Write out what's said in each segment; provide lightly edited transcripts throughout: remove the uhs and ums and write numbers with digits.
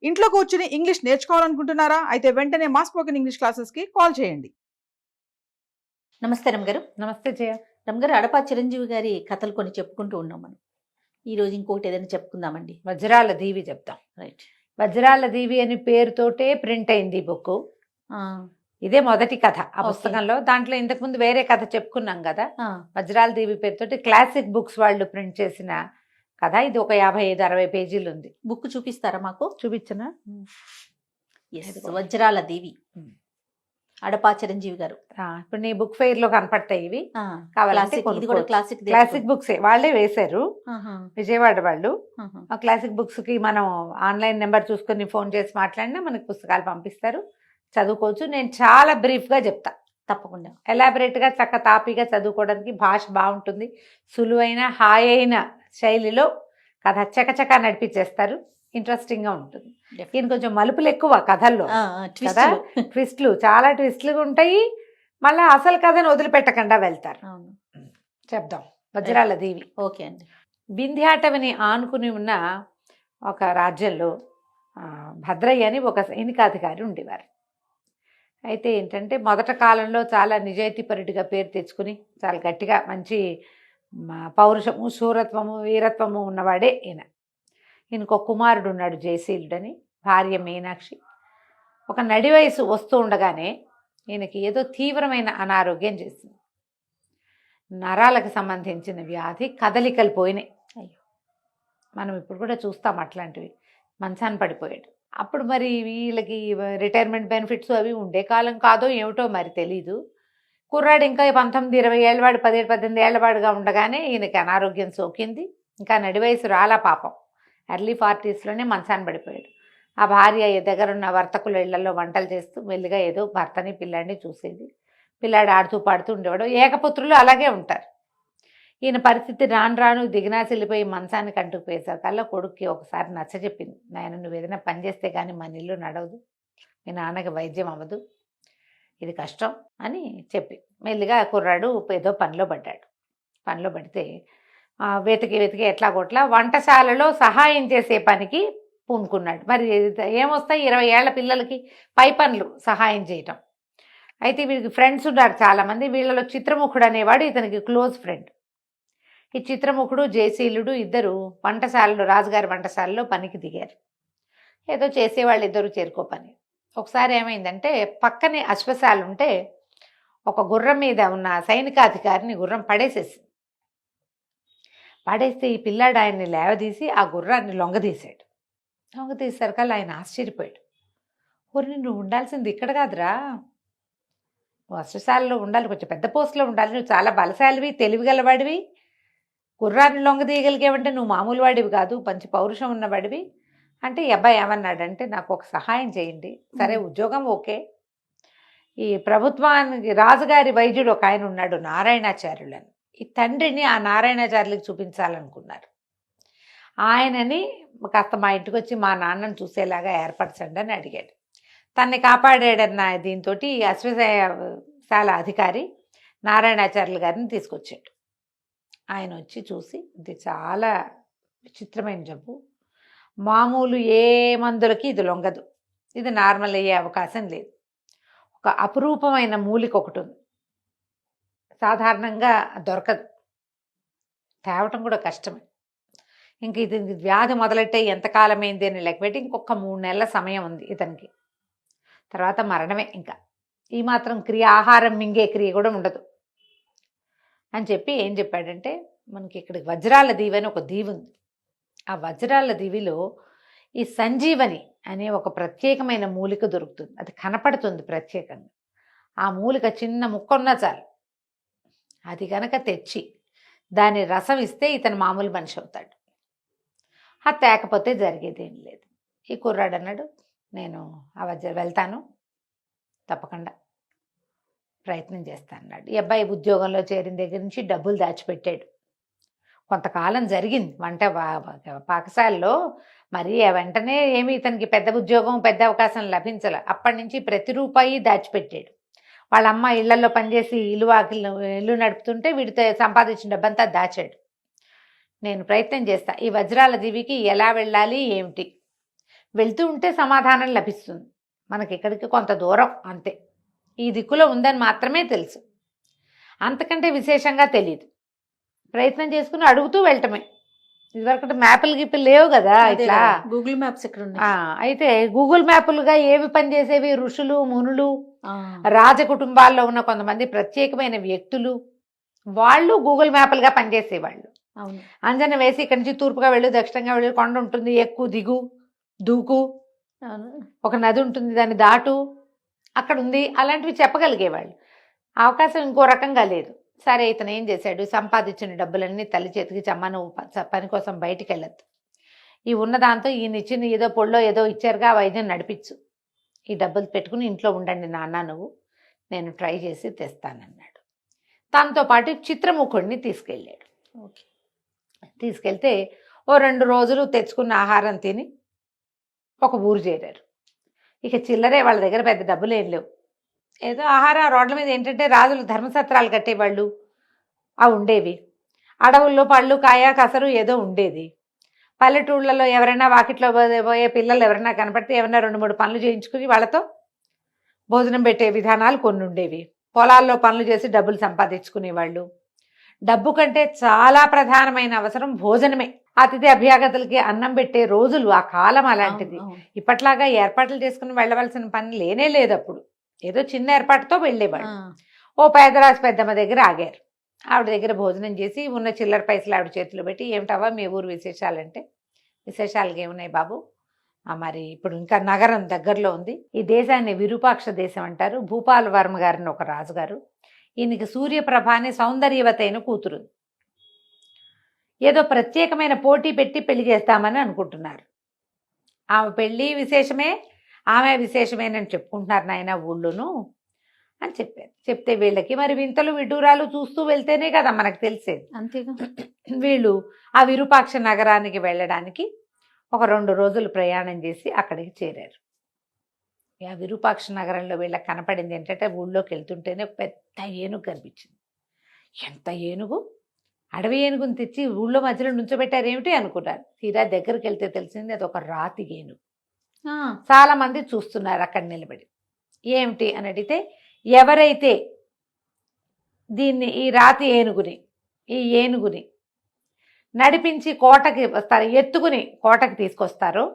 ఇంట్లో కూర్చుని ఇంగ్లీష్ నేర్చుకోవాలనుకుంటున్నారా? అయితే వెంటనే మా స్పోకెన్ ఇంగ్లీష్ క్లాసెస్‌కి కాల్ చేయండి. నమస్తే రమగారు. నమస్తే జయ. రమగారు, అడపా చిరంజీవి గారి కథలు కొన్ని చెప్పుకుంటూ ఉన్నాం మనం. ఈరోజు ఇంకొకటి ఏదైనా చెప్పుకుందామండి. వజ్రాల దీవి చెప్తాం. రైట్. వజ్రాల దీవి అని పేరుతోటే ప్రింట్ అయింది ఈ బుక్. ఇదే మొదటి కథ ఆ పుస్తకంలో. దాంట్లో ఇంతకుముందు వేరే కథ చెప్పుకున్నాం కదా, వజ్రాల దీవి పేరుతోటి క్లాసిక్ బుక్స్ వాళ్ళు ప్రింట్ చేసిన కథ. ఇది ఒక 55-60 పేజీలు ఉంది. బుక్ చూపిస్తారా మాకు? చూపించనా? వజ్రాల దీవి, అడపా చిరంజీవి గారు. ఇప్పుడు నీ బుక్ ఫెయిర్ లో కనపడతాయి ఇవి. కావాలంటే క్లాసిక్ బుక్స్ వాళ్ళే వేశారు, విజయవాడ వాళ్ళు. ఆ క్లాసిక్ బుక్స్ కి మనం ఆన్లైన్ నెంబర్ చూసుకొని ఫోన్ చేసి మాట్లాడినా మనకి పుస్తకాలు పంపిస్తారు, చదువుకోవచ్చు. నేను చాలా బ్రీఫ్ గా చెప్తా, తప్పకుండా. ఎలాబరేట్ గా చక్క తాపీగా చదువుకోవడానికి భాష బాగుంటుంది. సులువైన హాయి అయిన శైలిలో కథ చకచకా నడిపించేస్తారు, ఇంట్రెస్టింగ్ గా ఉంటుంది. ఈయన కొంచెం మలుపులు ఎక్కువ కథల్లో, ట్విస్ట్లు చాలా ట్విస్ట్లు ఉంటాయి. మళ్ళీ అసలు కథను వదిలిపెట్టకుండా వెళ్తారు. చెప్దాం. వజ్రాల దీవి. ఓకే అండి. వింధ్యాటవిని ఆనుకుని ఉన్న ఒక రాజ్యంలో భద్రయ్య అని ఒక సైనికాధికారి ఉండేవారు. అయితే ఏంటంటే మొదట కాలంలో చాలా నిజాయితీపరుడిగా పేరు తెచ్చుకుని చాలా గట్టిగా మంచి పౌరుషము, శూరత్వము, వీరత్వము ఉన్నవాడే ఈయన. ఈయనకు ఒక కుమారుడు ఉన్నాడు జయశీలుడని, భార్య మీనాక్షి. ఒక నడి వయసు వస్తూ ఉండగానే ఈయనకి ఏదో తీవ్రమైన అనారోగ్యం చేసింది. నరాలకు సంబంధించిన వ్యాధి, కదలికలు పోయినాయి. అయ్యో, మనం ఇప్పుడు కూడా చూస్తాం అట్లాంటివి. మంచాన పడిపోయాడు. అప్పుడు మరి వీళ్ళకి రిటైర్మెంట్ బెనిఫిట్స్ అవి ఉండే కాలం కాదో ఏమిటో మరి తెలీదు. కుర్రాడు ఇంకా 19-20 ఏళ్ళవాడు, 17-18 ఏళ్ళవాడుగా ఉండగానే ఈయనకి అనారోగ్యం సోకింది. ఇంకా నడి వయసు రాలా పాపం. ఎర్లీ 40sలోనే మంచాన పడిపోయాడు. ఆ భార్య దగ్గరున్న వర్తకుల ఇళ్లలో వంటలు చేస్తూ మెల్లిగా ఏదో భర్తని పిల్లాడిని చూసేది. పిల్లాడు ఆడుతూ పాడుతూ ఉండేవాడు. ఏకపుత్రులు అలాగే ఉంటారు. ఈయన పరిస్థితి రాను రాను దిగినాసిల్లిపోయి మంచానికి అంటుకుపోయేసరికల్లా కొడుక్కి ఒకసారి నచ్చజెప్పింది. నాయన, నువ్వు ఏదైనా పని చేస్తే కానీ మన ఇల్లు నడవదు, మీ నాన్నకి వైద్యం అవ్వదు, ఇది కష్టం అని చెప్పి మెల్లిగా కుర్రాడు ఏదో పనిలో పడ్డాడు. పనిలో పడితే వెతికి ఎట్లా కొట్లా వంటశాలలో సహాయం చేసే పనికి పూనుకున్నాడు. మరి ఏమొస్తాయి 20 ఏళ్ల పిల్లలకి పై పనులు సహాయం చేయటం. అయితే వీడికి ఫ్రెండ్స్ ఉన్నారు చాలామంది. వీళ్ళలో చిత్రముఖుడు అనేవాడు ఇతనికి క్లోజ్ ఫ్రెండ్. ఈ చిత్రముఖుడు, జయశీలుడు ఇద్దరు వంటశాలలో, రాజుగారి వంటశాలలో పనికి దిగారు. ఏదో చేసేవాళ్ళు ఇద్దరు చేరుకో పని. ఒకసారి ఏమైందంటే, పక్కనే అశ్వశాల ఉంటే ఒక గుర్రం మీద ఉన్న సైనికాధికారిని గుర్రం పడేసేసింది. పడేస్తే ఈ పిల్లాడు ఆయన్ని లేవదీసి ఆ గుర్రాన్ని లొంగదీశాడు. లొంగదీసేసరికల్లా ఆయన ఆశ్చర్యపోయాడు. ఊరిని నువ్వు ఉండాల్సింది ఇక్కడ కాదురా, నువ్వు అశ్వశాలలో ఉండాలి, కొంచెం పెద్ద పోస్టులో ఉండాలి, నువ్వు చాలా బలశాలివి, తెలివిగలవాడివి, గుర్రాన్ని లొంగదీయగలిగేవంటే నువ్వు మామూలు వాడివి కాదు, మంచి పౌరుషం ఉన్నవాడివి అంటే, ఈ అబ్బాయి ఏమన్నాడంటే, నాకు ఒక సహాయం చేయండి. సరే, ఉద్యోగం ఓకే. ఈ ప్రభుత్వానికి రాజుగారి వైద్యుడు ఒక ఆయన ఉన్నాడు, నారాయణాచార్యులని. ఈ తండ్రిని ఆ నారాయణాచార్యులకు చూపించాలనుకున్నారు. ఆయనని కాస్త మా ఇంటికి వచ్చి మా నాన్నను చూసేలాగా ఏర్పరచండి అని అడిగాడు. తన్ని కాపాడాడన్న దీంతో అశ్వశాల అధికారి నారాయణాచార్యులు గారిని తీసుకొచ్చాడు. ఆయన వచ్చి చూసి, ఇది చాలా విచిత్రమైన జబ్బు, మామూలు ఏ మందులకి ఇది లొంగదు, ఇది నార్మల్ అయ్యే అవకాశం లేదు, ఒక అపురూపమైన మూలిక ఒకటి ఉంది, సాధారణంగా దొరకదు, తేవటం కూడా కష్టమే, ఇంక ఇది వ్యాధి మొదలెట్టే ఎంతకాలమైంది అని లెక్కపెట్టి ఇంకొక 3 నెలల సమయం ఉంది ఇతనికి, తర్వాత మరణమే. ఇంకా ఈ మాత్రం క్రియ, ఆహారం మింగే క్రియ కూడా ఉండదు అని చెప్పి ఏం చెప్పాడంటే, మనకి ఇక్కడ వజ్రాల దీవి అని ఒక దీవి ఉంది. ఆ వజ్రాల దీవిలో ఈ సంజీవని అనే ఒక ప్రత్యేకమైన మూలిక దొరుకుతుంది. అది కనపడుతుంది ప్రత్యేకంగా. ఆ మూలిక చిన్న ముక్క ఉన్నా చాలు, అది కనుక తెచ్చి దాని రసం ఇస్తే ఇతను మామూలు మనిషి అవుతాడు. అది తేకపోతే జరిగేదేం లేదు. ఈ కుర్రాడు అన్నాడు, నేను ఆ వెళ్తాను, తప్పకుండా ప్రయత్నం చేస్తాను అన్నాడు. ఈ అబ్బాయి ఉద్యోగంలో చేరిన దగ్గర నుంచి డబ్బులు దాచిపెట్టాడు. కొంతకాలం జరిగింది వంట పాకశాలలో. మరి వెంటనే ఏమి ఇతనికి పెద్ద ఉద్యోగం, పెద్ద అవకాశం లభించాల. అప్పటి నుంచి ప్రతి రూపాయి దాచిపెట్టాడు. వాళ్ళ అమ్మ ఇళ్లలో పనిచేసి ఇల్లు నడుపుతుంటే వీడితో సంపాదించిన డబ్బంతా దాచాడు. నేను ప్రయత్నం చేస్తా, ఈ వజ్రాల దీవికి ఎలా వెళ్ళాలి ఏమిటి, వెళ్తూ ఉంటే సమాధానం లభిస్తుంది. మనకి ఇక్కడికి కొంత దూరం అంతే, ఈ దిక్కులో ఉందని మాత్రమే తెలుసు, అంతకంటే విశేషంగా తెలియదు. ప్రయత్నం చేసుకుని అడుగుతూ వెళ్ళటమే. ఇదివరకు మ్యాప్లు గిప్పులు లేవు కదా ఇట్లా. గూగుల్ మ్యాప్స్ ఇక్కడ ఉన్నాయి. అయితే గూగుల్ మ్యాప్లుగా ఏవి పనిచేసేవి? ఋషులు, మునులు, రాజ కుటుంబాల్లో ఉన్న కొంతమంది ప్రత్యేకమైన వ్యక్తులు, వాళ్ళు గూగుల్ మ్యాప్లుగా పనిచేసేవాళ్ళు. అవును. అంజన వేసి ఇక్కడి నుంచి తూర్పుగా వెళ్ళు, దక్షిణంగా వెళ్ళు, కొండ ఉంటుంది, ఎక్కు, దిగు, దూకు, ఒక నది ఉంటుంది, దాన్ని దాటు, అక్కడ ఉంది, అలాంటివి చెప్పగలిగేవాళ్ళు. అవకాశం ఇంకో రకంగా లేదు. సరే, ఇతను ఏం చేశాడు, సంపాదించిన డబ్బులన్నీ తల్లి చేతికి చమ్మ, నువ్వు పని కోసం బయటికి వెళ్ళొద్దు, ఈ ఉన్న దాంతో ఈయన ఇచ్చిన ఏదో పొళ్ళో ఏదో ఇచ్చారుగా ఆ వైద్యం నడిపించు, ఈ డబ్బులు పెట్టుకుని ఇంట్లో ఉండండి నాన్న, నువ్వు, నేను ట్రై చేసి తెస్తానన్నాడు. తనతో పాటు చిత్రముఖుడిని తీసుకెళ్ళాడు. ఓకే. తీసుకెళ్తే ఓ 2 రోజులు తెచ్చుకున్న ఆహారం తిని ఒక ఊరు చేరారు. ఇక చిల్లరే, వాళ్ళ దగ్గర పెద్ద డబ్బులు ఏం లేవు. ఏదో ఆహారం రోడ్ల మీద ఏంటంటే రాజులు ధర్మసత్రాలు కట్టేవాళ్ళు, అవి ఉండేవి. అడవుల్లో పళ్ళు, కాయ, కసరు ఏదో ఉండేది. పల్లెటూళ్ళలో ఎవరైనా వాకిట్లో పోయే పిల్లలు ఎవరైనా కనపడితే ఏమైనా 2-3 పనులు చేయించుకుని వాళ్ళతో భోజనం పెట్టే విధానాలు కొన్ని ఉండేవి. పొలాల్లో పనులు చేసి డబ్బులు సంపాదించుకునేవాళ్ళు. డబ్బు కంటే చాలా ప్రధానమైన అవసరం భోజనమే. అతిథి అభ్యాగతులకి అన్నం పెట్టే రోజులు, ఆ కాలం అలాంటిది. ఇప్పట్లాగా ఏర్పాట్లు చేసుకుని వెళ్ళవలసిన పని లేనే లేదు. అప్పుడు ఏదో చిన్న ఏర్పాటుతో వెళ్ళేవాడు. ఓ పేదరాజు పెద్దమ్మ దగ్గర ఆగారు. ఆవిడ దగ్గర భోజనం చేసి ఉన్న చిల్లర పైసలు ఆవిడ చేతిలో పెట్టి, ఏమిటవ్వా మీ ఊరు విశేషాలంటే, విశేషాలుగా ఏమున్నాయి బాబు, మరి ఇప్పుడు ఇంకా నగరం దగ్గరలో ఉంది, ఈ దేశాన్ని విరూపాక్ష దేశం అంటారు, భూపాల వర్మ గారిని ఒక రాజుగారు, ఈయనకి సూర్యప్రభ అనే సౌందర్యవతైన కూతురు, ఏదో ప్రత్యేకమైన పోటీ పెట్టి పెళ్లి చేస్తామని అనుకుంటున్నారు. ఆమె పెళ్ళి విశేషమే, ఆమె విశేషమేనని చెప్పుకుంటున్నారు నాయన ఊళ్ళోను అని చెప్పారు. చెప్తే వీళ్ళకి మరి వింతలు విడ్డూరాలు చూస్తూ వెళ్తేనే కదా మనకు తెలిసేది. అంతేగా. వీళ్ళు ఆ విరూపాక్ష నగరానికి వెళ్ళడానికి ఒక 2 రోజులు ప్రయాణం చేసి అక్కడికి చేరారు. ఆ విరూపాక్ష నగరంలో వీళ్ళకి కనపడింది ఏంటంటే, ఊళ్ళోకి వెళ్తుంటేనే పెద్ద ఏనుగు కనిపించింది. ఎంత ఏనుగు! అడవి ఏనుగుని తెచ్చి ఊళ్ళో మధ్యలో నుంచోబెట్టారు ఏమిటి అనుకున్నారు. తీరా దగ్గరికి వెళ్తే తెలిసింది అది ఒక రాతి ఏనుగు. చాలా మంది చూస్తున్నారు అక్కడ నిలబడి. ఏమిటి అని అడిగితే, ఎవరైతే దీన్ని, ఈ రాతి ఏనుగుని, ఈ ఏనుగుని నడిపించి కోటకి వస్తారు, ఎత్తుకుని కోటకి తీసుకొస్తారు,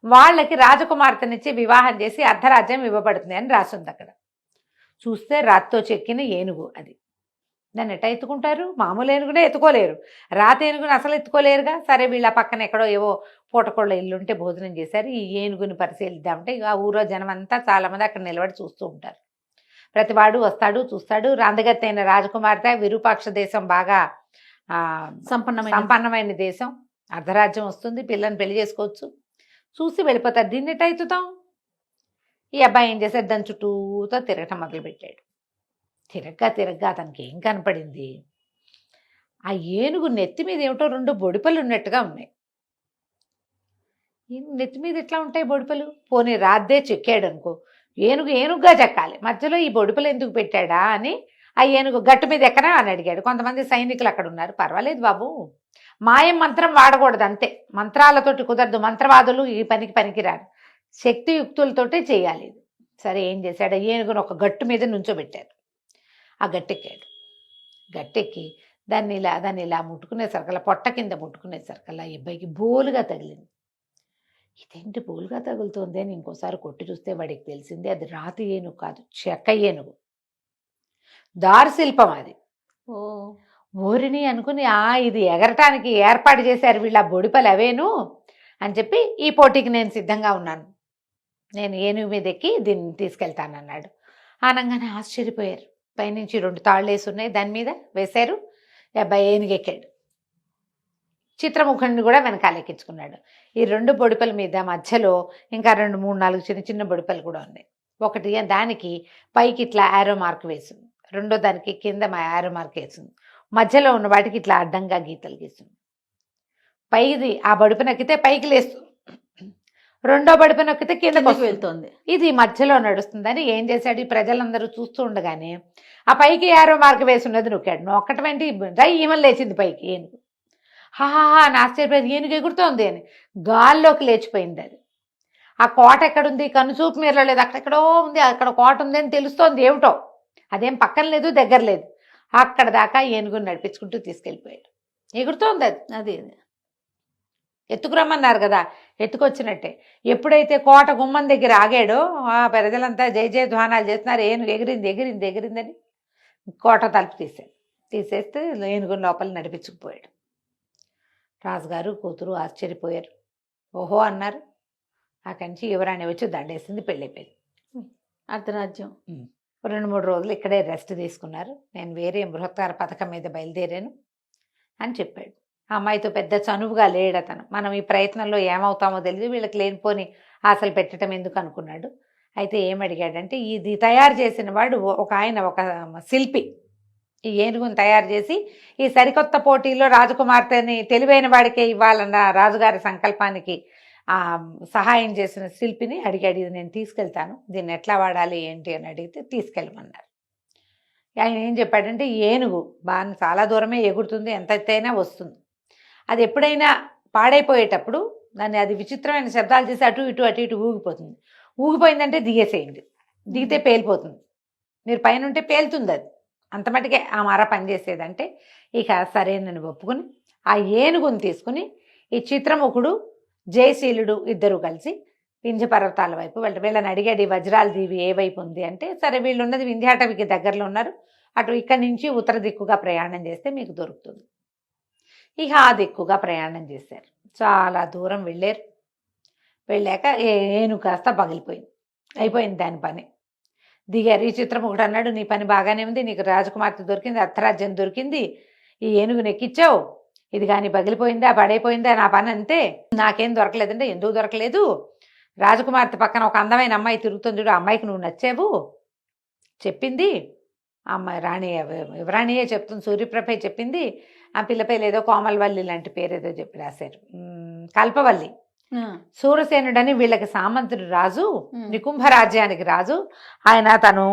వాళ్ళకి రాజకుమార్తెనిచ్చి వివాహం చేసి అర్ధరాజ్యం ఇవ్వబడుతుంది అని రాసింది అక్కడ. చూస్తే రాతితో చెక్కిన ఏనుగు అది. దాన్ని ఎట్లా ఎత్తుకుంటారు? మామూలు ఏనుగునే ఎత్తుకోలేరు, రాతి ఏనుగుని అసలు ఎత్తుకోలేరుగా. సరే, వీళ్ళ పక్కన ఎక్కడో ఏవో పూటకోళ్ళ ఇల్లుంటే భోజనం చేశారు. ఈ ఏనుగుని పరిశీలిద్దామంటే ఆ ఊరో జనం అంతా చాలామంది అక్కడ నిలబడి చూస్తూ ఉంటారు. ప్రతివాడు వస్తాడు, చూస్తాడు. రాందగత్తి అయిన రాజకుమార్తె, విరూపాక్ష దేశం బాగా సంపన్నమైన దేశం, అర్ధరాజ్యం వస్తుంది, పిల్లని పెళ్లి చేసుకోవచ్చు, చూసి వెళ్ళిపోతారు. దీన్ని ఎట్లా ఎత్తుతాం? ఈ అబ్బాయి ఏం చేశాడు, దాని చుట్టూతో తిరగటం మొదలుపెట్టాడు. తిరగ్గా అతనికి ఏం కనపడింది, ఆ ఏనుగు నెత్తి మీద ఏమిటో 2 బొడిపలు ఉన్నట్టుగా ఉన్నాయి. నెత్తి మీద ఎట్లా ఉంటాయి బొడిపలు? పోనీ రాద్దే చెక్కాడు అనుకో, ఏనుగుగా చెక్కాలి, మధ్యలో ఈ బొడిపలు ఎందుకు పెట్టాడా అని ఆ ఏనుగు గట్టు మీద ఎక్కడా అని అడిగాడు. కొంతమంది సైనికులు అక్కడ ఉన్నారు. పర్వాలేదు బాబు, మాయం మంత్రం వాడకూడదు అంతే, మంత్రాలతోటి కుదరదు, మంత్రవాదులు ఈ పనికి పనికిరారు, శక్తియుక్తులతోటే చేయాలి. సరే, ఏం చేశాడు, ఏనుగును ఒక గట్టు మీద నుంచోబెట్టారు. ఆ గట్టెక్కాడు. గట్టెక్కి దాన్ని ఇలా ముట్టుకునేసరికల్లా, పొట్ట కింద ముట్టుకునేసరికల్లా ఈ అబ్బాయికి బోలుగా తగిలింది. ఇదేంటి బోలుగా తగులుతోంది అని ఇంకోసారి కొట్టి చూస్తే వాడికి తెలిసింది అది రాతి ఏనుగు కాదు, చెక్క ఏనుగు, దారుశిల్పం అది. ఊరిని అనుకుని, ఇది ఎగరటానికి ఏర్పాటు చేశారు వీళ్ళ బొడిపలు అవేను అని చెప్పి, ఈ పోటీకి నేను సిద్ధంగా ఉన్నాను, నేను ఏనుగు మీద ఎక్కి దీన్ని తీసుకెళ్తానన్నాడు. అనగానే ఆశ్చర్యపోయారు. పైనుంచి 2 తాళ్ళు వేసి ఉన్నాయి, దాని మీద వేశారు. అబ్బాయి ఏనుగు ఎక్కాడు. చిత్రముఖుడిని కూడా వెనకాల ఎక్కించుకున్నాడు. ఈ 2 బొడిపల మీద మధ్యలో ఇంకా 2, 3, 4 చిన్న బొడిపలు కూడా ఉన్నాయి. ఒకటి దానికి పైకి ఇట్లా యారో మార్క్ వేసింది, రెండో దానికి కింద యారో మార్క్ వేసింది, మధ్యలో ఉన్న వాటికి ఇట్లా అడ్డంగా గీతలు గీస్తుంది. పైది ఆ బొడిప నొక్కితే పైకి లేస్తుంది, రెండో బడిప నొక్కితే కిందకు వెళ్తుంది. ఇది మధ్యలో నడుస్తుందని ఏం చేశాడు, ఈ ప్రజలందరూ చూస్తూ ఉండగానే ఆ పైకి యారో మార్క్ వేసి ఉన్నది నొక్కాడు. నొక్కటం ఏంటి, రై ఈమని లేచింది పైకి ఏనుగు. హాహా అని ఆశ్చర్యపోయింది, ఏనుగు ఎగురుతోంది అని. గాల్లోకి లేచిపోయింది అది. ఆ కోట ఎక్కడుంది, కనుచూపు మీరలో లేదు, అక్కడెక్కడో ఉంది, అక్కడ కోట ఉంది అని తెలుస్తోంది ఏమిటో. అదేం పక్కన లేదు, దగ్గర లేదు. అక్కడ దాకా ఏనుగుని నడిపించుకుంటూ తీసుకెళ్ళిపోయాడు. ఎగురుతోంది అది. అది ఎత్తుకురమ్మన్నారు కదా, ఎత్తుకొచ్చినట్టే. ఎప్పుడైతే కోట గుమ్మం దగ్గర ఆగాడో ఆ ప్రజలంతా జయ జయ ధ్వానాలు చేస్తున్నారు, ఏనుగు ఎగిరింది ఎగిరింది ఎగిరిందని. కోట తలుపు తీసేస్తే ఏనుగుని లోపల నడిపించుకుపోయాడు. రాజుగారు కూతురు ఆశ్చర్యపోయారు. ఓహో అన్నారు. అక్కడి నుంచి యువరాణి వచ్చి దండేసింది, పెళ్ళైపోయింది. అర్ధరాజ్యం. 2-3 రోజులు ఇక్కడే రెస్ట్ తీసుకున్నారు. నేను వేరే బృహత్కార పథకం మీద బయలుదేరాను అని చెప్పాడు. ఆ అమ్మాయితో పెద్ద చనువుగా లేడు అతను. మనం ఈ ప్రయత్నంలో ఏమవుతామో తెలియదు, వీళ్ళకి లేనిపోని ఆశలు పెట్టడం ఎందుకు అనుకున్నాడు. అయితే ఏమడిగాడంటే, ఇది తయారు చేసిన వాడు ఒక శిల్పి. ఈ ఏనుగుని తయారు చేసి ఈ సరికొత్త పోటీలో రాజకుమార్తెని తెలివైన వాడికే ఇవ్వాలన్న రాజుగారి సంకల్పానికి సహాయం చేసిన శిల్పిని అడిగాడు. ఇది నేను తీసుకెళ్తాను, దీన్ని ఎట్లా వాడాలి ఏంటి అని అడిగితే తీసుకెళ్ళమన్నారు. ఆయన ఏం చెప్పాడంటే, ఏనుగు బాగా చాలా దూరమే ఎగురుతుంది, ఎంత ఎత్తైనా వస్తుంది. అది ఎప్పుడైనా పాడైపోయేటప్పుడు దాన్ని అది విచిత్రమైన శబ్దాలు చేసి అటు ఇటు ఊగిపోతుంది. ఊగిపోయిందంటే దిగేసేయండి, దిగితే పేలిపోతుంది. మీరు పైన ఉంటే పేలుతుంది అది. అంత మటుకే ఆ మర పనిచేసేదంటే. ఇక సరేనని ఒప్పుకుని ఆ ఏనుగుని తీసుకుని ఈ చిత్రముఖుడు జయశీలుడు ఇద్దరు కలిసి వింధ్య పర్వతాల వైపు వీళ్ళని అడిగాడు, ఈ వజ్రాల దీవి ఏ వైపు ఉంది అంటే, సరే వీళ్ళు ఉన్నది వింధ్యాటవికి దగ్గరలో ఉన్నారు, అటు ఇక్కడి నుంచి ఉత్తర దిక్కుగా ప్రయాణం చేస్తే మీకు దొరుకుతుంది. ఇక ఆ దిక్కుగా ప్రయాణం చేశారు. చాలా దూరం వెళ్ళారు. వెళ్ళాక ఏనుగు కాస్త పగిలిపోయింది, అయిపోయింది దాని పని. దిగారు. ఈ చిత్రముఖుడు అన్నాడు, నీ పని బాగానే ఉంది, నీకు రాజకుమార్తె దొరికింది, అర్ధరాజ్యం దొరికింది, ఈ ఏనుగు నెక్కిచ్చావు, ఇది కానీ పగిలిపోయిందా పడైపోయిందా, నా పని అంతే, నాకేం దొరకలేదంటే, ఎందుకు దొరకలేదు, రాజకుమార్తె పక్కన ఒక అందమైన అమ్మాయి తిరుగుతుంది చూడు, ఆ అమ్మాయికి నువ్వు నచ్చావు చెప్పింది అమ్మాయి. యువరాణియే చెప్తుంది, సూర్యప్రభే చెప్పింది. ఆ పిల్ల పేరు ఏదో కోమలవల్లి లాంటి పేరు ఏదో చెప్పి రాశారు, కల్పవల్లి. సూరసేనుడని వీళ్ళకి సామంతుడు రాజు, నికుంభ రాజ్యానికి రాజు. తను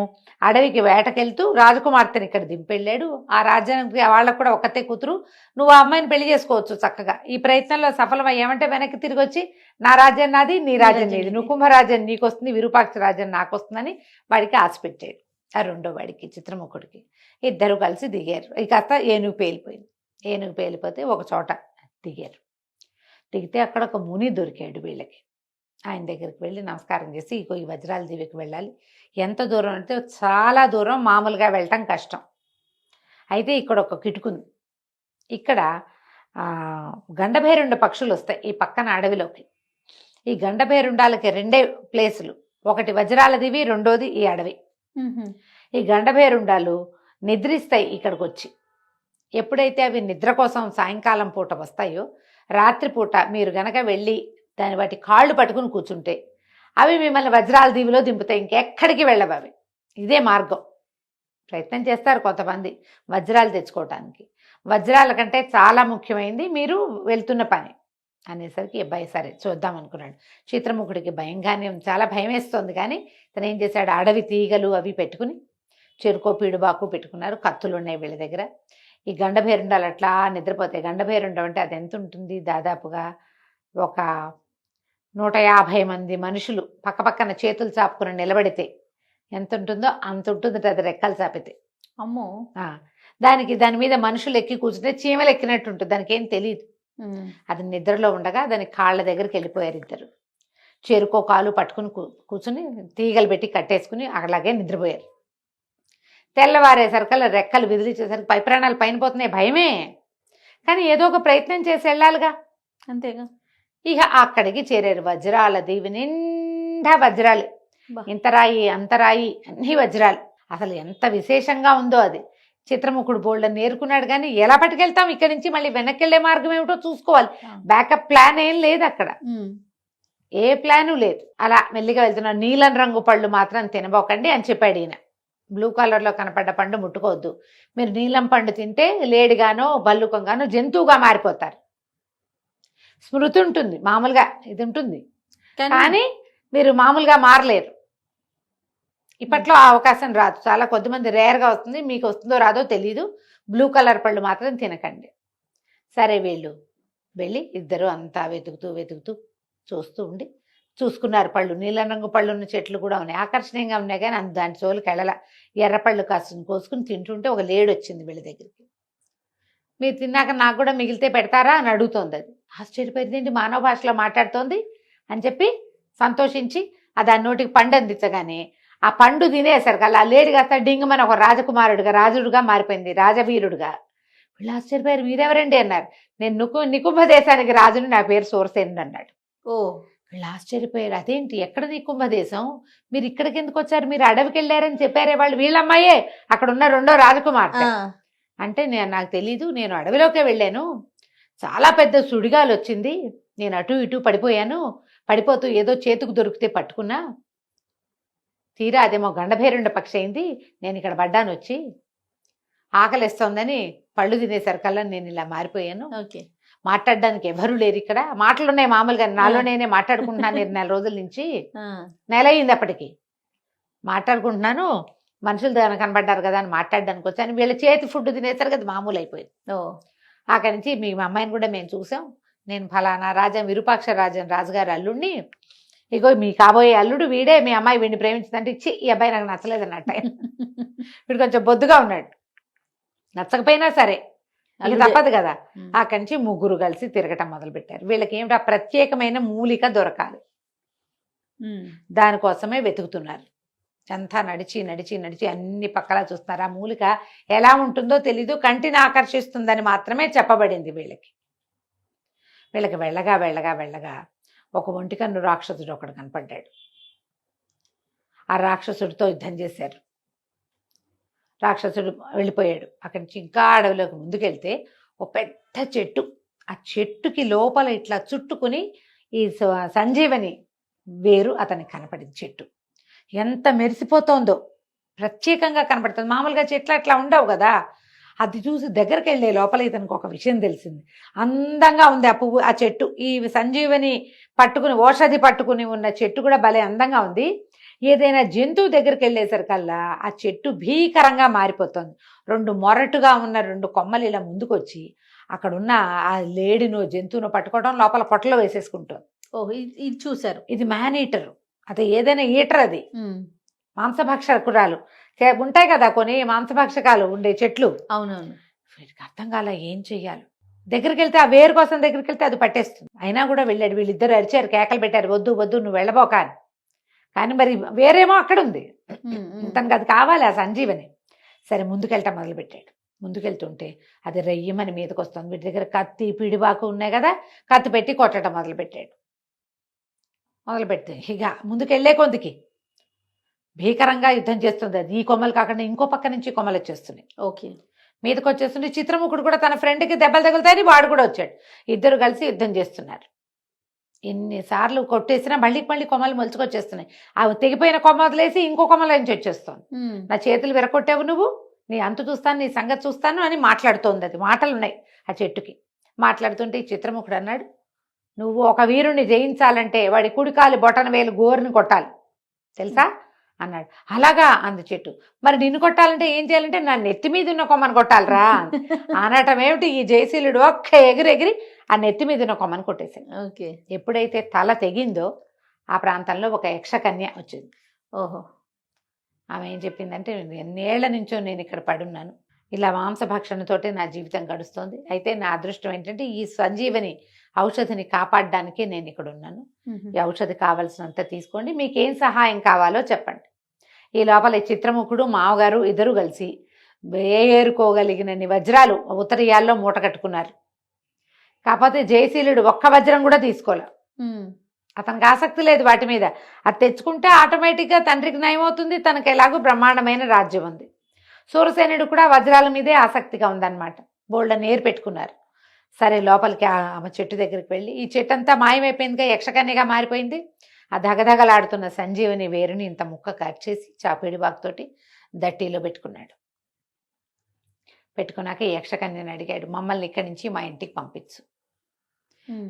అడవికి వేటకెళ్తూ రాజకుమార్తెని ఇక్కడ దింపెళ్ళాడు. ఆ రాజ్యానికి వాళ్ళకు కూడా ఒక్కతే కూతురు, నువ్వు ఆ అమ్మాయిని పెళ్లి చేసుకోవచ్చు చక్కగా. ఈ ప్రయత్నంలో సఫలమయ్యామంటే వెనక్కి తిరిగి వచ్చి నా రాజ్యం నాది, నీ రాజ్యం నీది, నికుంభ రాజ్యం నీకు వస్తుంది, విరూపాక్ష రాజ్యం నాకు వస్తుందని వాడికి ఆశ పెట్టాడు. ఆ రెండో వాడికి చిత్రముఖుడికి. ఇద్దరు కలిసి దిగారు. ఈ కాస్త ఏనుగు పేలిపోయింది. ఏనుగు పేలిపోతే ఒక చోట దిగారు. దిగితే అక్కడ ఒక ముని దొరికాడు వీళ్ళకి. ఆయన దగ్గరికి వెళ్ళి నమస్కారం చేసి, ఈ వజ్రాల దీవికి వెళ్ళాలి. ఎంత దూరం అంటే చాలా దూరం, మామూలుగా వెళ్ళటం కష్టం. అయితే ఇక్కడ ఒక కిటుకుంది. ఇక్కడ గండభేరుండ పక్షులు వస్తాయి ఈ పక్కన అడవిలోకి. ఈ గండభేరుండాలకి 2 ప్లేసులు, ఒకటి వజ్రాల దీవి, రెండోది ఈ అడవి. ఈ గండభేరుండాలు నిద్రిస్తాయి ఇక్కడికి వచ్చి. ఎప్పుడైతే అవి నిద్ర కోసం సాయంకాలం పూట వస్తాయో, రాత్రిపూట మీరు గనక వెళ్ళి వాటి కాళ్ళు పట్టుకుని కూర్చుంటే అవి మిమ్మల్ని వజ్రాల దీవిలో దింపుతాయి, ఇంకెక్కడికి వెళ్ళవు అవి. ఇదే మార్గం. ప్రయత్నం చేస్తారు కొంతమంది వజ్రాలు తెచ్చుకోవటానికి. వజ్రాల కంటే చాలా ముఖ్యమైనది మీరు వెళ్తున్న పని అనేసరికి అబ్బాయి సరే చూద్దాం అనుకున్నాడు. చిత్రముఖుడికి భయంగానే చాలా భయం వేస్తుంది. కానీ తను ఏం చేశాడు, అడవి తీగలు అవి పెట్టుకుని, చెరుకో పీడుబాకు పెట్టుకున్నారు, కత్తులు ఉన్నాయి వీళ్ళ దగ్గర. ఈ గండభేరుండాలు అట్లా నిద్రపోతాయి. గండభేరుండం అంటే అది ఎంత ఉంటుంది, దాదాపుగా ఒక 150 మంది మనుషులు పక్కపక్కన చేతులు చాపుకుని నిలబడితే ఎంత ఉంటుందో అంత ఉంటుంది అది, రెక్కలు చాపితే. అమ్మో. దాని మీద మనుషులు ఎక్కి కూర్చుంటే చీమలు ఎక్కినట్టు ఉంటుంది, దానికి ఏం తెలియదు. అది నిద్రలో ఉండగా దాని కాళ్ళ దగ్గరికి వెళ్ళిపోయారు ఇద్దరు. చెరుకో కాలు పట్టుకుని కూర్చుని తీగలు పెట్టి కట్టేసుకుని అలాగే నిద్రపోయారు. తెల్లవారేసరికల్లా రెక్కలు విదిలించేసరికి పై ప్రాణాలు పైన పోతున్నాయి, భయమే. కానీ ఏదో ఒక ప్రయత్నం చేసి వెళ్ళాలిగా, అంతేగా. ఇక అక్కడికి చేరారు. వజ్రాల దీవి నిండా వజ్రాలు, ఇంతరాయి అంతరాయి అన్ని వజ్రాలు. అసలు ఎంత విశేషంగా ఉందో అది. చిత్రముఖుడు బోల్డ్ నేర్చుకున్నాడు. కానీ ఎలా పట్టుకెళ్తాం ఇక్కడి నుంచి, మళ్ళీ వెనక్కి వెళ్ళే మార్గం ఏమిటో చూసుకోవాలి. బ్యాకప్ ప్లాన్ ఏం లేదు అక్కడ, ఏ ప్లాను లేదు. అలా మెల్లిగా వెళ్తున్నాడు. నీలం రంగు పళ్ళు మాత్రం తినబోకండి అని చెప్పాడు ఈయన. బ్లూ కలర్లో కనపడ్డ పండు ముట్టుకోవద్దు, మీరు నీలం పండు తింటే లేడిగానో బల్లుకంగానో జంతువుగా మారిపోతారు. స్మృతి ఉంటుంది, మామూలుగా ఇది ఉంటుంది, కానీ మీరు మామూలుగా మారలేరు. ఇప్పట్లో ఆ అవకాశం రాదు, చాలా కొద్దిమంది రేర్గా వస్తుంది. మీకు వస్తుందో రాదో తెలీదు. బ్లూ కలర్ పళ్ళు మాత్రం తినకండి. సరే వీళ్ళు వెళ్ళి ఇద్దరు అంతా వెతుకుతూ చూసుకున్నారు. పళ్ళు నీలం రంగు పళ్ళు ఉన్న చెట్లు కూడా ఉన్నాయి, ఆకర్షణీయంగా ఉన్నాయి, కానీ దాని జోలికి వెళ్ళల. ఎర్రపళ్ళు కోసుకుని తింటుంటే ఒక లేడి వచ్చింది వీళ్ళ దగ్గరికి. మీరు తిన్నాక నాకు కూడా మిగిలితే పెడతారా అని అడుగుతోంది. అది ఆశ్చర్యపోయింది, మానవ భాషలో మాట్లాడుతోంది అని చెప్పి సంతోషించి దాని నోటికి పండు అందించగానే ఆ పండు తినేసరికి అలా లేడి కాస్త డింగమని ఒక రాజకుమారుడుగా రాజుడుగా మారిపోయింది, రాజవీరుడుగా. వీళ్ళు ఆశ్చర్యపోయారు. మీరెవరండి అన్నారు. నేను నికుంభ దేశానికి రాజుని, నా పేరు సూరసేనుడు అన్నాడు. ఓ, వీళ్ళు ఆశ్చర్యపోయారు. అదేంటి, ఎక్కడ నికుంభ దేశం, మీరు ఇక్కడికి ఎందుకు వచ్చారు, మీరు అడవికి వెళ్ళారని చెప్పారే వాళ్ళు. వీళ్ళమ్మాయే అక్కడ ఉన్న రెండో రాజకుమార్తె అంటే నాకు తెలీదు, నేను అడవిలోకే వెళ్ళాను, చాలా పెద్ద సుడిగాలు వచ్చింది, నేను అటు ఇటు పడిపోయాను, పడిపోతూ ఏదో చేతుకు దొరికితే పట్టుకున్నా, తీరా అదేమో గండభేరుండ పక్షి అయింది, నేను ఇక్కడ పడ్డాను వచ్చి, ఆకలిస్తోందని పళ్ళు తినేసరికల్లా నేను ఇలా మారిపోయాను. ఓకే, మాట్లాడడానికి ఎవరు లేరు ఇక్కడ, మాటలు ఉన్నాయి మామూలుగా, నాలో నేనే మాట్లాడుకుంటున్నాను 2 రోజుల నుంచి, నెల అయింది అప్పటికి మాట్లాడుకుంటున్నాను, మనుషులు దాని కనబడ్డారు కదా అని మాట్లాడడానికి వచ్చాను, వీళ్ళ చేతి ఫుడ్ తినేసరికి అది మామూలు అయిపోయింది. అక్కడి నుంచి మీ అమ్మాయిని కూడా మేము చూసాం, నేను ఫలానా రాజా విరూపాక్ష రాజుగారి అల్లుడిని, ఇగో మీ కాబోయే అల్లుడు వీడే, మీ అమ్మాయి వీడిని ప్రేమించిందంటే ఇచ్చి ఈ అబ్బాయి నాకు నచ్చలేదు అన్నట్ట. వీడు కొంచెం బొద్దుగా ఉన్నాడు, నచ్చకపోయినా సరే ఇది తప్పదు కదా. అక్కడి నుంచి ముగ్గురు కలిసి తిరగటం మొదలుపెట్టారు. వీళ్ళకి ఏమిటా ప్రత్యేకమైన మూలిక దొరకాలి, దానికోసమే వెతుకుతున్నారు. అంతా నడిచి అన్ని పక్కలా చూస్తున్నారు. ఆ మూలిక ఎలా ఉంటుందో తెలీదు, కంటిని ఆకర్షిస్తుందని మాత్రమే చెప్పబడింది. వీళ్ళకి వెళ్ళగా ఒక ఒంటికన్ను రాక్షసుడు ఒకడు కనపడ్డాడు. ఆ రాక్షసుడితో యుద్ధం చేశారు. రాక్షసుడు వెళ్ళిపోయాడు. అక్కడి నుంచి ఇంకా అడవిలోకి ముందుకెళ్తే ఒక పెద్ద చెట్టు, ఆ చెట్టుకి లోపల ఇట్లా చుట్టుకుని ఈ సంజీవని వేరు అతనికి కనపడింది. చెట్టు ఎంత మెరిసిపోతోందో, ప్రత్యేకంగా కనపడుతుంది. మామూలుగా చెట్లు అట్లా ఉండవు కదా. అది చూసి దగ్గరికి వెళ్ళే లోపల ఇతనికి ఒక విషయం తెలిసింది. అందంగా ఉంది ఆ పువ్వు, ఆ చెట్టు. ఈ సంజీవని ఓషధి పట్టుకుని ఉన్న చెట్టు కూడా భలే అందంగా ఉంది. ఏదైనా జంతువు దగ్గరికి వెళ్ళేసరికల్లా ఆ చెట్టు భీకరంగా మారిపోతుంది. 2 మొరటుగా ఉన్న 2 కొమ్మలు ఇలా ముందుకొచ్చి అక్కడున్న ఆ లేడినో జంతువును పట్టుకోవడం, లోపల పొట్టలో వేసేసుకుంటుంది. ఓహో, ఇది చూసారు. ఇది మ్యాన్ ఈటర్, అది ఏదైనా ఈటర్, అది మాంసభక్షకురాలు ఉంటాయి కదా కొన్ని మాంసభక్షకాలు ఉండే చెట్లు. అవునవును. వీడికి అర్థం కాల ఏం చెయ్యాలి. దగ్గరికి వెళ్తే ఆ వేరు కోసం దగ్గరికి వెళ్తే అది పట్టేస్తుంది. అయినా కూడా వెళ్ళాడు. వీళ్ళిద్దరు అరిచారు, కేకలు పెట్టారు, వద్దు వద్దు నువ్వు వెళ్ళబోక అని. కానీ మరి వేరేమో అక్కడ ఉంది, తనకు అది కావాలి, ఆ సంజీవని. సరే ముందుకెళ్ళటం మొదలుపెట్టాడు. ముందుకెళ్తుంటే అది రయ్యమని మీదకి వస్తుంది. వీటి దగ్గర కత్తి పిడిబాకు ఉన్నాయి కదా, కత్తి పెట్టి కొట్టడం మొదలుపెడితే ఇక ముందుకెళ్లే కొందికి భీకరంగా యుద్ధం చేస్తుంది. అది ఈ కొమ్మలు కాకుండా ఇంకో పక్క నుంచి కొమ్మలు వచ్చేస్తున్నాయి. ఓకే, మీదకి వచ్చేస్తుంటే చిత్రముఖుడు కూడా తన ఫ్రెండ్కి దెబ్బలు తగులుతాయని వాడు కూడా వచ్చాడు. ఇద్దరు కలిసి యుద్ధం చేస్తున్నారు. ఎన్నిసార్లు కొట్టేసినా మళ్ళీ కొమ్మలు మొలుచుకొచ్చేస్తున్నాయి. అవి తెగిపోయిన కొమ్మ వదిలేసి ఇంకో కొమ్మల నుంచి వచ్చేస్తుంది. నా చేతులు విరగొట్టావు నువ్వు, నీ అంతు చూస్తాను, నీ సంగతి చూస్తాను అని మాట్లాడుతోంది. అది మాటలు ఉన్నాయి ఆ చెట్టుకి. మాట్లాడుతుంటే ఈ చిత్రముఖుడు అన్నాడు, నువ్వు ఒక వీరుణ్ణి జయించాలంటే వాడి కుడికాలి బొటన వేలు గోరుని కొట్టాలి తెలుసా అన్నాడు. అలాగా అంది చెట్టు. మరి నిన్ను కొట్టాలంటే ఏం చేయాలంటే నా నెత్తి మీద ఉన్న కొమ్మను కొట్టాలరా అనటం ఏమిటి. ఈ జయశీలుడు ఒక్క ఎగిరి ఆ నెత్తి మీద ఉన్న కొమ్మను కొట్టేశాడు. ఓకే, ఎప్పుడైతే తల తెగిందో ఆ ప్రాంతంలో ఒక యక్షకన్య వచ్చింది. ఓహో, ఆమె ఏం చెప్పిందంటే, ఎన్నేళ్ల నుంచో నేను ఇక్కడ పడున్నాను, ఇలా మాంసభక్షణతోటే నా జీవితం గడుస్తోంది. అయితే నా అదృష్టం ఏంటంటే ఈ సంజీవని ఔషధిని కాపాడడానికి నేను ఇక్కడ ఉన్నాను. ఈ ఔషధి కావాల్సినంత తీసుకోండి, మీకేం సహాయం కావాలో చెప్పండి. ఈ లోపల చిత్రముఖుడు మావగారు ఇద్దరు కలిసి ఏరుకోగలిగినన్ని వజ్రాలు ఉత్తరీయాల్లో మూట కట్టుకున్నారు. కాకపోతే జయశీలుడు ఒక్క వజ్రం కూడా తీసుకోలే. అతనికి ఆసక్తి లేదు వాటి మీద. అది తెచ్చుకుంటే ఆటోమేటిక్గా తండ్రికి నయం అవుతుంది, తనకు ఎలాగో బ్రహ్మాండమైన రాజ్యం ఉంది. సూరసేనుడు కూడా వజ్రాల మీదే ఆసక్తిగా ఉందన్నమాట. బోల్డని ఏరు పెట్టుకున్నారు. సరే లోపలికి ఆమె చెట్టు దగ్గరికి వెళ్ళి, ఈ చెట్టు అంతా మాయమైపోయిందిగా, యక్షకన్యగా మారిపోయింది. ఆ దగదగలాడుతున్న సంజీవని వేరుని ఇంత ముక్క కట్ చేసి చాపేడి బాగుతోటి దట్టీలో పెట్టుకున్నాడు. పెట్టుకున్నాక ఈ యక్షకన్యని అడిగాడు, మమ్మల్ని ఇక్కడి నుంచి మా ఇంటికి పంపించు.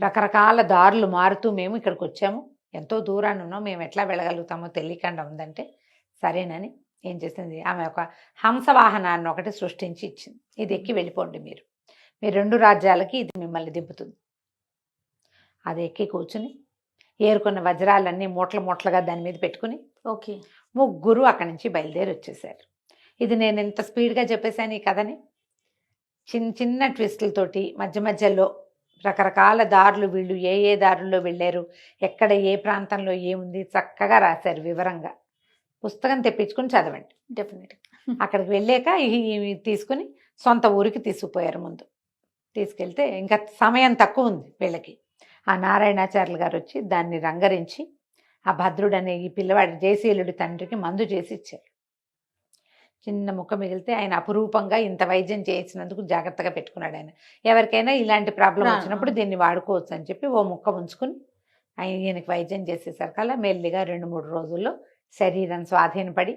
రకరకాల దారులు మారుతూ మేము ఇక్కడికి వచ్చాము, ఎంతో దూరాన్ని ఉన్నాం, మేము ఎట్లా వెళ్ళగలుగుతామో తెలియకుండా ఉందంటే సరేనని ఏం చేసింది, ఆమె ఒక హంసవాహనాన్ని ఒకటి సృష్టించి ఇచ్చింది. ఇది ఎక్కి వెళ్ళిపోండి, మీ 2 రాజ్యాలకి ఇది మిమ్మల్ని దింపుతుంది. అది ఎక్కి కూర్చుని ఏరుకున్న వజ్రాలన్నీ మూటలు మూటలుగా దాని మీద పెట్టుకుని ఓకే. ముగ్గురు అక్కడి నుంచి బయలుదేరి వచ్చేసారు. ఇది నేను ఇంత స్పీడ్గా చెప్పేశాను ఈ కథని. చిన్న చిన్న ట్విస్టులతోటి మధ్య మధ్యలో రకరకాల దారులు, వీళ్ళు ఏ ఏ దారుల్లో వెళ్ళారు, ఎక్కడ ఏ ప్రాంతంలో ఏముంది చక్కగా రాశారు వివరంగా. పుస్తకం తెప్పించుకుని చదవండి. డెఫినెట్గా. అక్కడికి వెళ్ళాక ఇవి తీసుకుని సొంత ఊరికి తీసుకుపోయారు. ముందు తీసుకెళ్తే ఇంకా సమయం తక్కువ ఉంది వీళ్ళకి. ఆ నారాయణాచార్యులు గారు వచ్చి దాన్ని రంగరించి ఆ భద్రుడు అనే ఈ పిల్లవాడి జయశీలుడి తండ్రికి మందు చేసి ఇచ్చారు. చిన్న ముక్క మిగిలితే ఆయన అపురూపంగా ఇంత వైద్యం చేసినందుకు జాగ్రత్తగా పెట్టుకున్నాడు. ఆయన ఎవరికైనా ఇలాంటి ప్రాబ్లం వచ్చినప్పుడు దీన్ని వాడుకోవచ్చు అని చెప్పి ఓ ముక్క ఉంచుకుని ఈయనకి వైద్యం చేసేసరికల్లా మెల్లిగా 2-3 రోజుల్లో శరీరం స్వాధీనపడి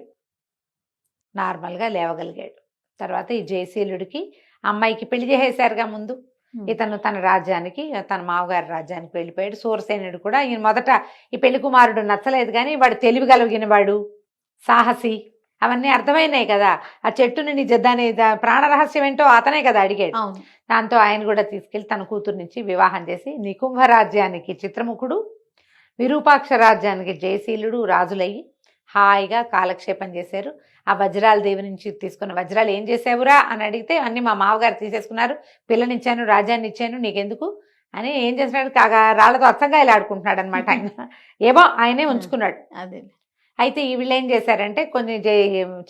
నార్మల్గా లేవగలిగాడు. తర్వాత ఈ జయశీలుడికి అమ్మాయికి పెళ్లి చేసేశారుగా ముందు. ఇతను తన రాజ్యానికి, తన మామగారి రాజ్యానికి వెళ్ళిపోయాడు. సూరసేనుడు కూడా ఈయన మొదట ఈ పెళ్లి కుమారుడు నచ్చలేదు, కానీ వాడు తెలివి కలిగిన వాడు, సాహసి, అవన్నీ అర్థమైనాయి కదా. ఆ చెట్టుని దాని ప్రాణ రహస్యం ఏంటో అతనే కదా అడిగాడు. దాంతో ఆయన కూడా తీసుకెళ్లి తన కూతుర్నిచ్చి వివాహం చేసి నికుంభ రాజ్యానికి చిత్రముఖుడు, విరూపాక్ష రాజ్యానికి జయశీలుడు రాజులయ్యి హాయిగా కాలక్షేపం చేశారు. ఆ వజ్రాల దేవి నుంచి తీసుకున్న వజ్రాలు ఏం చేసావురా అని అడిగితే అన్నీ మా మామగారు తీసేసుకున్నారు, పిల్లనిచ్చాను, రాజ్యాన్ని ఇచ్చాను, నీకెందుకు అని ఏం చేస్తున్నాడు, కాగా రాళ్లతో అచ్చంగాయలు ఆడుకుంటున్నాడు అనమాట. ఆయన ఏమో ఆయనే ఉంచుకున్నాడు. అదే. అయితే వీళ్ళు ఏం చేశారంటే, కొన్ని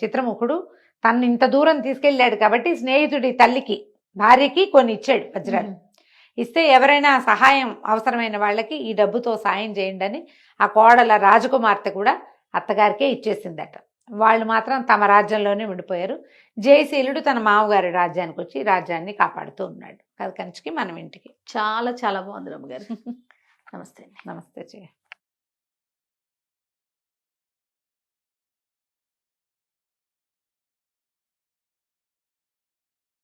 చిత్రముఖుడు తను ఇంత దూరం తీసుకెళ్ళాడు కాబట్టి స్నేహితుడి తల్లికి, భార్యకి కొన్ని ఇచ్చాడు వజ్రాలు. ఇస్తే ఎవరైనా సహాయం అవసరమైన వాళ్ళకి ఈ డబ్బుతో సాయం చేయండి అని ఆ కోడల రాజకుమార్తె కూడా అత్తగారికే ఇచ్చేసిందట. వాళ్ళు మాత్రం తమ రాజ్యంలోనే ఉండిపోయారు. జయశీలుడు తన మామగారి రాజ్యానికి వచ్చి రాజ్యాన్ని కాపాడుతూ ఉన్నాడు. కథ కంచికి మనం ఇంటికి. చాలా చాలా బాగుంది రమ్మ గారు. నమస్తే. నమస్తే.